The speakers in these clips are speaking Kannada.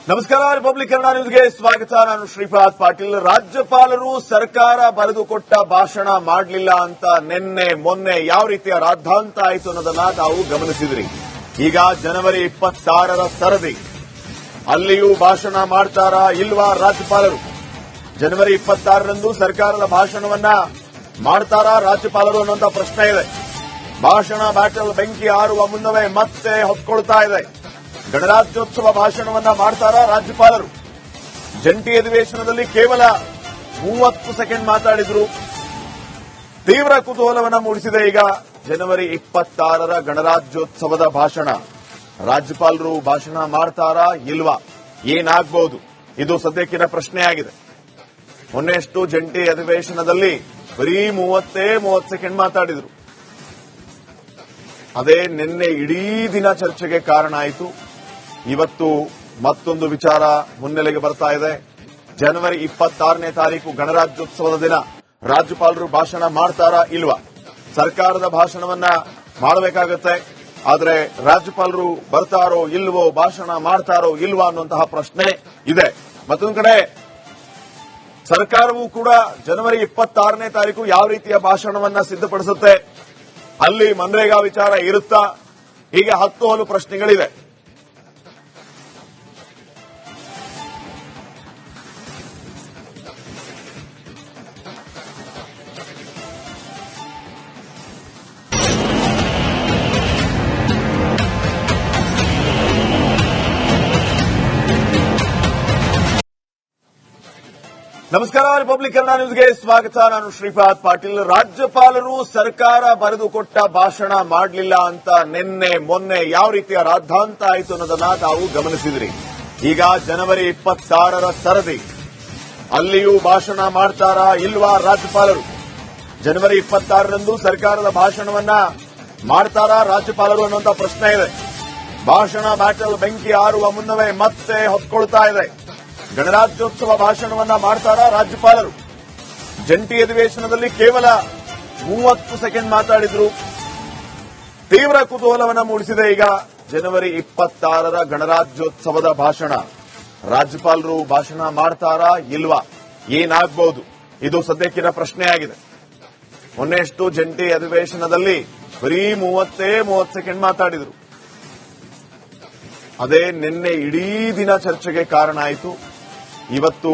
ನಮಸ್ಕಾರ. ರಿಪಬ್ಲಿಕ್ ಕನ್ನಡ ನ್ಯೂಸ್ಗೆ ಸ್ವಾಗತ. ನಾನು ಶ್ರೀಪಾದ್ ಪಾಟೀಲ್. ರಾಜ್ಯಪಾಲರು ಸರ್ಕಾರ ಬರೆದುಕೊಟ್ಟ ಭಾಷಣ ಮಾಡಲಿಲ್ಲ ಅಂತ ನಿನ್ನೆ ಮೊನ್ನೆ ಯಾವ ರೀತಿಯ ರಾದ್ಧಾಂತ ಆಯಿತು ಅನ್ನೋದನ್ನ ತಾವು ಗಮನಿಸಿದ್ರಿ. ಈಗ ಜನವರಿ 26ರ ಸರದಿ. ಅಲ್ಲಿಯೂ ಭಾಷಣ ಮಾಡ್ತಾರಾ ಇಲ್ವಾ ರಾಜ್ಯಪಾಲರು? ಜನವರಿ 26ರಂದು ಸರ್ಕಾರದ ಭಾಷಣವನ್ನ ಮಾಡ್ತಾರಾ ರಾಜ್ಯಪಾಲರು ಅನ್ನುವಂತ ಪ್ರಶ್ನೆ ಇದೆ. ಭಾಷಣ ಬ್ಯಾಟಲ್ ಬೆಂಕಿ ಆರುವ ಮುನ್ನವೇ ಮತ್ತೆ ಹೊತ್ಕೊಳ್ತಾ ಇದೆ. ಗಣರಾಜ್ಯೋತ್ಸವ ಭಾಷಣವನ್ನ ಮಾಡ್ತಾರಾ ರಾಜ್ಯಪಾಲರು? ಜಂಟಿ ಅಧಿವೇಶನದಲ್ಲಿ ಕೇವಲ 30 ಸೆಕೆಂಡ್ ಮಾತಾಡಿದ್ರು. ತೀವ್ರ ಕುತೂಹಲವನ್ನ ಮೂಡಿಸಿದೆ. ಈಗ ಜನವರಿ 26ರ ಗಣರಾಜ್ಯೋತ್ಸವದ ಭಾಷಣ ರಾಜ್ಯಪಾಲರು ಭಾಷಣ ಮಾಡ್ತಾರಾ ಇಲ್ವಾ? ಏನಾಗಬಹುದು? ಇದು ಸದ್ಯಕ್ಕಿನ ಪ್ರಶ್ನೆಯಾಗಿದೆ. ಮೊನ್ನೆಷ್ಟು ಜಂಟಿ ಅಧಿವೇಶನದಲ್ಲಿ ಬರೀ 30 ಸೆಕೆಂಡ್ ಮಾತಾಡಿದ್ರು. ಅದೇ ನಿನ್ನೆ ಇಡೀ ದಿನ ಚರ್ಚೆಗೆ ಕಾರಣ ಆಯಿತು. ಇವತ್ತು ಮತ್ತೊಂದು ವಿಚಾರ ಮುನ್ನೆಲೆಗೆ ಬರ್ತಾ ಇದೆ. ಜನವರಿ 26ನೇ ತಾರೀಕು ಗಣರಾಜ್ಯೋತ್ಸವದ ದಿನ ರಾಜ್ಯಪಾಲರು ಭಾಷಣ ಮಾಡ್ತಾರಾ ಇಲ್ವಾ? ಸರ್ಕಾರದ ಭಾಷಣವನ್ನ ಮಾಡಬೇಕಾಗತ್ತೆ. ಆದರೆ ರಾಜ್ಯಪಾಲರು ಬರ್ತಾರೋ ಇಲ್ವೋ, ಭಾಷಣ ಮಾಡ್ತಾರೋ ಇಲ್ವಾ ಅನ್ನುವಂತಹ ಪ್ರಶ್ನೆ ಇದೆ. ಮತ್ತೊಂದು ಕಡೆ ಸರ್ಕಾರವೂ ಕೂಡ ಜನವರಿ 26ನೇ ತಾರೀಕು ಯಾವ ರೀತಿಯ ಭಾಷಣವನ್ನ ಸಿದ್ಧಪಡಿಸುತ್ತೆ, ಅಲ್ಲಿ ಮನ್ರೇಗಾ ವಿಚಾರ ಇರುತ್ತಾ, ಹೀಗೆ 10 ಹಲವು ಪ್ರಶ್ನೆಗಳಿವೆ. ನಮಸ್ಕಾರ. ರಿಪಬ್ಲಿಕ್ ಕನ್ನಡ ನ್ಯೂಸ್ಗೆ ಸ್ವಾಗತ. ನಾನು ಶ್ರೀಪಾದ್ ಪಾಟೀಲ್. ರಾಜ್ಯಪಾಲರು ಸರ್ಕಾರ ಬರೆದುಕೊಟ್ಟ ಭಾಷಣ ಮಾಡಲಿಲ್ಲ ಅಂತ ನಿನ್ನೆ ಮೊನ್ನೆ ಯಾವ ರೀತಿಯ ರಾದ್ಧಾಂತ ಆಯಿತು ಅನ್ನೋದನ್ನ ತಾವು ಗಮನಿಸಿದ್ರಿ. ಈಗ ಜನವರಿ 26ರ ಸರದಿ. ಅಲ್ಲಿಯೂ ಭಾಷಣ ಮಾಡ್ತಾರಾ ಇಲ್ವಾ ರಾಜ್ಯಪಾಲರು? ಜನವರಿ 26ರಂದು ಸರ್ಕಾರದ ಭಾಷಣವನ್ನ ಮಾಡ್ತಾರಾ ರಾಜ್ಯಪಾಲರು ಅನ್ನುವಂತ ಪ್ರಶ್ನೆ ಇದೆ. ಭಾಷಣ ಬ್ಯಾಟಲ್ ಬೆಂಕಿ ಆರುವ ಮುನ್ನವೇ ಮತ್ತೆ ಹೊತ್ಕೊಳ್ತಾ ಇದೆ. ಗಣರಾಜ್ಯೋತ್ಸವ ಭಾಷಣವನ್ನ ಮಾಡ್ತಾರಾ ರಾಜ್ಯಪಾಲರು? ಜಂಟಿ ಅಧಿವೇಶನದಲ್ಲಿ ಕೇವಲ 30 ಸೆಕೆಂಡ್ ಮಾತಾಡಿದ್ರು. ತೀವ್ರ ಕುತೂಹಲವನ್ನ ಮೂಡಿಸಿದೆ. ಈಗ ಜನವರಿ 26ರ ಗಣರಾಜ್ಯೋತ್ಸವದ ಭಾಷಣ ರಾಜ್ಯಪಾಲರು ಭಾಷಣ ಮಾಡ್ತಾರಾ ಇಲ್ವಾ? ಏನಾಗಬಹುದು? ಇದು ಸದ್ಯಕ್ಕಿನ ಪ್ರಶ್ನೆಯಾಗಿದೆ. ಮೊನ್ನೆಷ್ಟು ಜಂಟಿ ಅಧಿವೇಶನದಲ್ಲಿ ಬರೀ 30 ಸೆಕೆಂಡ್ ಮಾತಾಡಿದ್ರು. ಅದೇ ನಿನ್ನೆ ಇಡೀ ದಿನ ಚರ್ಚೆಗೆ ಕಾರಣ ಆಯಿತು. ಇವತ್ತು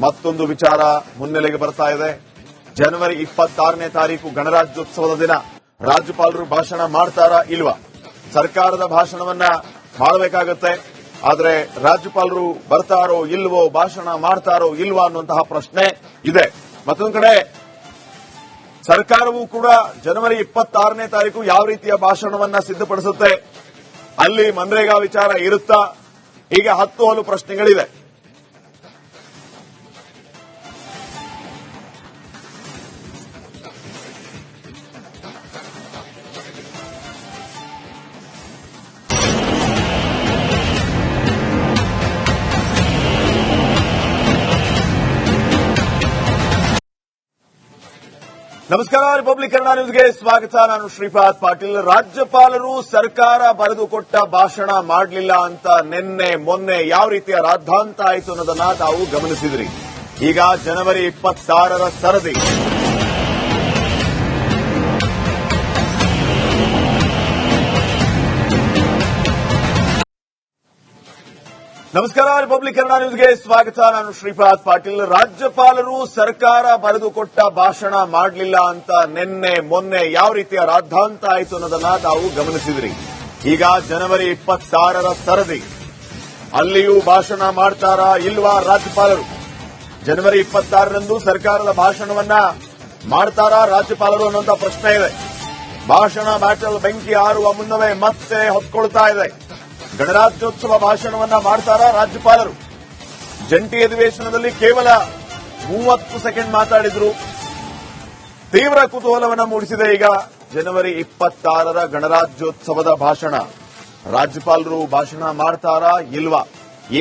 ಮತ್ತೊಂದು ವಿಚಾರ ಮುನ್ನೆಲೆಗೆ ಬರ್ತಾ ಇದೆ. ಜನವರಿ 26ನೇ ತಾರೀಕು ಗಣರಾಜ್ಯೋತ್ಸವದ ದಿನ ರಾಜ್ಯಪಾಲರು ಭಾಷಣ ಮಾಡ್ತಾರಾ ಇಲ್ವಾ? ಸರ್ಕಾರದ ಭಾಷಣವನ್ನ ಮಾಡಬೇಕಾಗತ್ತೆ. ಆದರೆ ರಾಜ್ಯಪಾಲರು ಬರ್ತಾರೋ ಇಲ್ವೋ, ಭಾಷಣ ಮಾಡ್ತಾರೋ ಇಲ್ವಾ ಅನ್ನುವಂತಹ ಪ್ರಶ್ನೆ ಇದೆ. ಮತ್ತೊಂದು ಕಡೆ ಸರ್ಕಾರವೂ ಕೂಡ ಜನವರಿ 26ನೇ ತಾರೀಕು ಯಾವ ರೀತಿಯ ಭಾಷಣವನ್ನ ಸಿದ್ಧಪಡಿಸುತ್ತೆ, ಅಲ್ಲಿ ಮನ್ರೇಗಾ ವಿಚಾರ ಇರುತ್ತಾ, ಹೀಗೆ 10 ಹಲವು ಪ್ರಶ್ನೆಗಳಿವೆ. ನಮಸ್ಕಾರ. ರಿಪಬ್ಲಿಕ್ ಕನ್ನಡ ನ್ಯೂಸ್ಗೆ ಸ್ವಾಗತ. ನಾನು ಶ್ರೀಪಾದ್ ಪಾಟೀಲ್. ರಾಜ್ಯಪಾಲರು ಸರ್ಕಾರ ಬರೆದುಕೊಟ್ಟ ಭಾಷಣ ಮಾಡಲಿಲ್ಲ ಅಂತ ನಿನ್ನೆ ಮೊನ್ನೆ ಯಾವ ರೀತಿಯ ರಾದ್ಧಾಂತ ಆಯಿತು ಅನ್ನೋದನ್ನ ತಾವು ಗಮನಿಸಿದ್ರಿ. ಈಗ ಜನವರಿ 26ರ ಸರದಿ. ನಮಸ್ಕಾರ. ರಿಪಬ್ಲಿಕ್ ಕನ್ನಡ ನ್ಯೂಸ್ಗೆ ಸ್ವಾಗತ. ನಾನು ಶ್ರೀಪಾದ್ ಪಾಟೀಲ್. ರಾಜ್ಯಪಾಲರು ಸರ್ಕಾರ ಬರೆದುಕೊಟ್ಟ ಭಾಷಣ ಮಾಡಲಿಲ್ಲ ಅಂತ ನಿನ್ನೆ ಮೊನ್ನೆ ಯಾವ ರೀತಿಯ ರಾದ್ಧಾಂತ ಆಯಿತು ಅನ್ನೋದನ್ನ ತಾವು ಗಮನಿಸಿದ್ರಿ. ಈಗ ಜನವರಿ 26ರ ಸರದಿ. ಅಲ್ಲಿಯೂ ಭಾಷಣ ಮಾಡ್ತಾರಾ ಇಲ್ವಾ ರಾಜ್ಯಪಾಲರು? ಜನವರಿ 26ರಂದು ಸರ್ಕಾರದ ಭಾಷಣವನ್ನ ಮಾಡ್ತಾರಾ ರಾಜ್ಯಪಾಲರು ಅನ್ನುವಂತ ಪ್ರಶ್ನೆ ಇದೆ. ಭಾಷಣ ಬ್ಯಾಟಲ್ ಬೆಂಕಿ ಆರುವ ಮುನ್ನವೇ ಮತ್ತೆ ಹೊತ್ಕೊಳ್ತಾ ಇದೆ. ಗಣರಾಜ್ಯೋತ್ಸವ ಭಾಷಣವನ್ನ ಮಾಡ್ತಾರಾ ರಾಜ್ಯಪಾಲರು? ಜಂಟಿ ಅಧಿವೇಶನದಲ್ಲಿ ಕೇವಲ 30 ಸೆಕೆಂಡ್ ಮಾತಾಡಿದ್ರು. ತೀವ್ರ ಕುತೂಹಲವನ್ನ ಮೂಡಿಸಿದೆ. ಈಗ ಜನವರಿ 26ರ ಗಣರಾಜ್ಯೋತ್ಸವದ ಭಾಷಣ ರಾಜ್ಯಪಾಲರು ಭಾಷಣ ಮಾಡ್ತಾರಾ ಇಲ್ವಾ?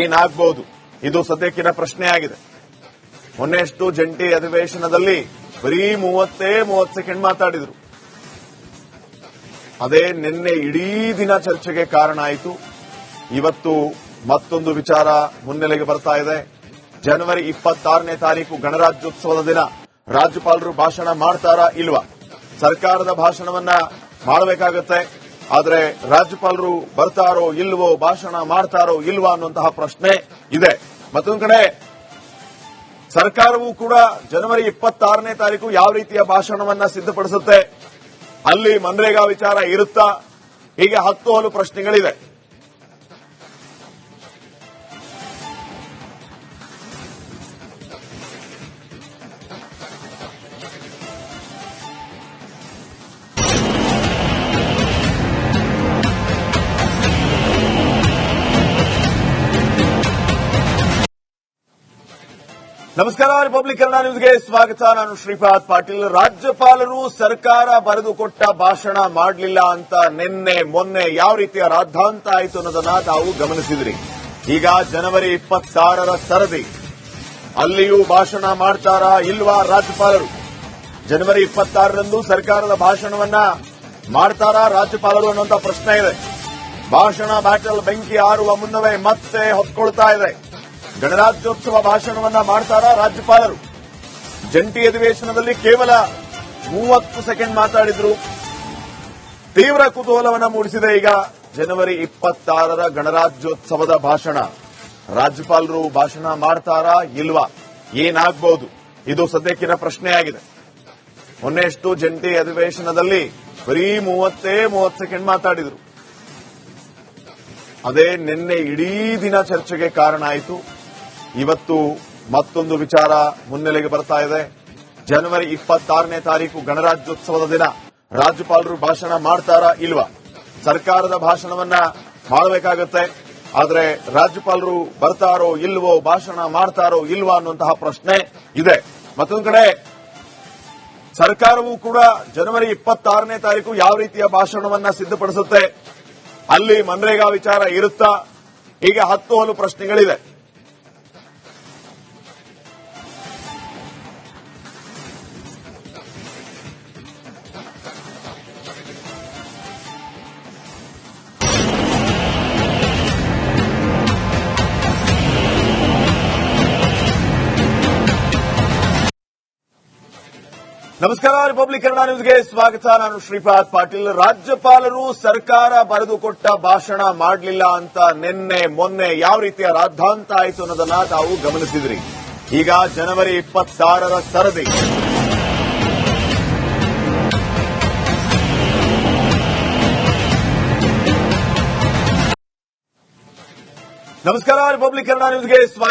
ಏನಾಗಬಹುದು? ಇದು ಸದ್ಯಕ್ಕಿನ ಪ್ರಶ್ನೆಯಾಗಿದೆ. ಮೊನ್ನೆಷ್ಟು ಜಂಟಿ ಅಧಿವೇಶನದಲ್ಲಿ ಬರೀ 30 ಸೆಕೆಂಡ್ ಮಾತಾಡಿದ್ರು. ಅದೇ ನಿನ್ನೆ ಇಡೀ ದಿನ ಚರ್ಚೆಗೆ ಕಾರಣ ಆಯಿತು. ಇವತ್ತು ಮತ್ತೊಂದು ವಿಚಾರ ಮುನ್ನೆಲೆಗೆ ಬರ್ತಾ ಇದೆ. ಜನವರಿ 26ನೇ ತಾರೀಕು ಗಣರಾಜ್ಯೋತ್ಸವದ ದಿನ ರಾಜ್ಯಪಾಲರು ಭಾಷಣ ಮಾಡ್ತಾರಾ ಇಲ್ವಾ? ಸರ್ಕಾರದ ಭಾಷಣವನ್ನ ಮಾಡಬೇಕಾಗತ್ತೆ. ಆದ್ರೆ ರಾಜ್ಯಪಾಲರು ಬರ್ತಾರೋ ಇಲ್ವೋ, ಭಾಷಣ ಮಾಡ್ತಾರೋ ಇಲ್ವಾ ಅನ್ನುವಂತಹ ಪ್ರಶ್ನೆ ಇದೆ. ಮತ್ತೊಂದು ಕಡೆ ಸರ್ಕಾರವೂ ಕೂಡ ಜನವರಿ 26ನೇ ತಾರೀಕು ಯಾವ ರೀತಿಯ ಭಾಷಣವನ್ನ ಸಿದ್ಧಪಡಿಸುತ್ತೆ, ಅಲ್ಲಿ ಮನ್ರೇಗಾ ವಿಚಾರ ಇರುತ್ತಾ, ಹೀಗೆ ಹತ್ತು ಪ್ರಶ್ನೆಗಳಿವೆ. ನಮಸ್ಕಾರ, ರಿಪಬ್ಲಿಕ್ ಕನ್ನಡ ನ್ಯೂಸ್ಗೆ ಸ್ವಾಗತ. ನಾನು ಶ್ರೀಪಾದ್ ಪಾಟೀಲ್. ರಾಜ್ಯಪಾಲರು ಸರ್ಕಾರ ಬರೆದುಕೊಟ್ಟ ಭಾಷಣ ಮಾಡಲಿಲ್ಲ ಅಂತ ಮೊನ್ನೆ ಯಾವ ರೀತಿಯ ರಾದ್ಧಾಂತ ಆಯಿತು ಅನ್ನೋದನ್ನ ತಾವು ಗಮನಿಸಿದ್ರಿ. ಈಗ ಜನವರಿ 26ರ ಸರದಿ, ಅಲ್ಲಿಯೂ ಭಾಷಣ ಮಾಡ್ತಾರಾ ಇಲ್ವಾ ರಾಜ್ಯಪಾಲರು? ಜನವರಿ 26ರಂದು ಸರ್ಕಾರದ ಭಾಷಣವನ್ನ ಮಾಡ್ತಾರಾ ರಾಜ್ಯಪಾಲರು ಅನ್ನುವಂತ ಪ್ರಶ್ನೆ ಇದೆ. ಭಾಷಣ ಬ್ಯಾಟಲ್ ಬೆಂಕಿ ಆರುವ ಮುನ್ನವೇ ಮತ್ತೆ ಹೊತ್ಕೊಳ್ತಾ ಇದೆ. ಗಣರಾಜ್ಯೋತ್ಸವ ಭಾಷಣವನ್ನ ಮಾಡ್ತಾರಾ ರಾಜ್ಯಪಾಲರು? ಜಂಟಿ ಅಧಿವೇಶನದಲ್ಲಿ ಕೇವಲ 30 ಸೆಕೆಂಡ್ ಮಾತಾಡಿದ್ರು. ತೀವ್ರ ಕುತೂಹಲವನ್ನ ಮೂಡಿಸಿದೆ ಈಗ ಜನವರಿ 26ರ ಗಣರಾಜ್ಯೋತ್ಸವದ ಭಾಷಣ. ರಾಜ್ಯಪಾಲರು ಭಾಷಣ ಮಾಡ್ತಾರಾ ಇಲ್ವಾ? ಏನಾಗಬಹುದು? ಇದು ಸದ್ಯಕ್ಕಿನ ಪ್ರಶ್ನೆಯಾಗಿದೆ. ಮೊನ್ನೆಷ್ಟು ಜಂಟಿ ಅಧಿವೇಶನದಲ್ಲಿ ಬರೀ 30 ಸೆಕೆಂಡ್ ಮಾತಾಡಿದ್ರು. ಅದೇ ನಿನ್ನೆ ಇಡೀ ದಿನ ಚರ್ಚೆಗೆ ಕಾರಣ ಆಯಿತು. ಇವತ್ತು ಮತ್ತೊಂದು ವಿಚಾರ ಮುನ್ನೆಲೆಗೆ ಬರ್ತಾ ಇದೆ. ಜನವರಿ 26ನೇ ತಾರೀಕು ಗಣರಾಜ್ಯೋತ್ಸವದ ದಿನ ರಾಜ್ಯಪಾಲರು ಭಾಷಣ ಮಾಡ್ತಾರಾ ಇಲ್ವಾ? ಸರ್ಕಾರದ ಭಾಷಣವನ್ನ ಮಾಡಬೇಕಾಗತ್ತೆ. ಆದ್ರೆ ರಾಜ್ಯಪಾಲರು ಬರ್ತಾರೋ ಇಲ್ವೋ, ಭಾಷಣ ಮಾಡ್ತಾರೋ ಇಲ್ವಾ ಅನ್ನುವಂತಹ ಪ್ರಶ್ನೆ ಇದೆ. ಮತ್ತೊಂದು ಕಡೆ ಸರ್ಕಾರವೂ ಕೂಡ ಜನವರಿ 26ನೇ ತಾರೀಕು ಯಾವ ರೀತಿಯ ಭಾಷಣವನ್ನ ಸಿದ್ಧಪಡಿಸುತ್ತೆ, ಅಲ್ಲಿ ಮನ್ರೇಗಾ ವಿಚಾರ ಇರುತ್ತಾ, ಹೀಗೆ ಹತ್ತು ಪ್ರಶ್ನೆಗಳಿವೆ. ನಮಸ್ಕಾರ, ರಿಪಬ್ಲಿಕ್ ಕನ್ನಡ ನ್ಯೂಸ್ಗೆ ಸ್ವಾಗತ. ನಾನು ಶ್ರೀಪಾದ್ ಪಾಟೀಲ್. ರಾಜ್ಯಪಾಲರು ಸರ್ಕಾರ ಬರೆದುಕೊಟ್ಟ ಭಾಷಣ ಮಾಡಲಿಲ್ಲ ಅಂತ ಮೊನ್ನೆ ಯಾವ ರೀತಿಯ ರಾದ್ಧಾಂತ ಆಯಿತು ಅನ್ನೋದನ್ನ ತಾವು ಗಮನಿಸಿದ್ರಿ. ಈಗ ಜನವರಿ 26ರ ಸರದಿ, ನಮಸ್ಕಾರ, ರಿಪಬ್ಲಿಕ್ ಕನ್ನಡ ನ್ಯೂಸ್ಗೆ ಸ್ವಾಗತ.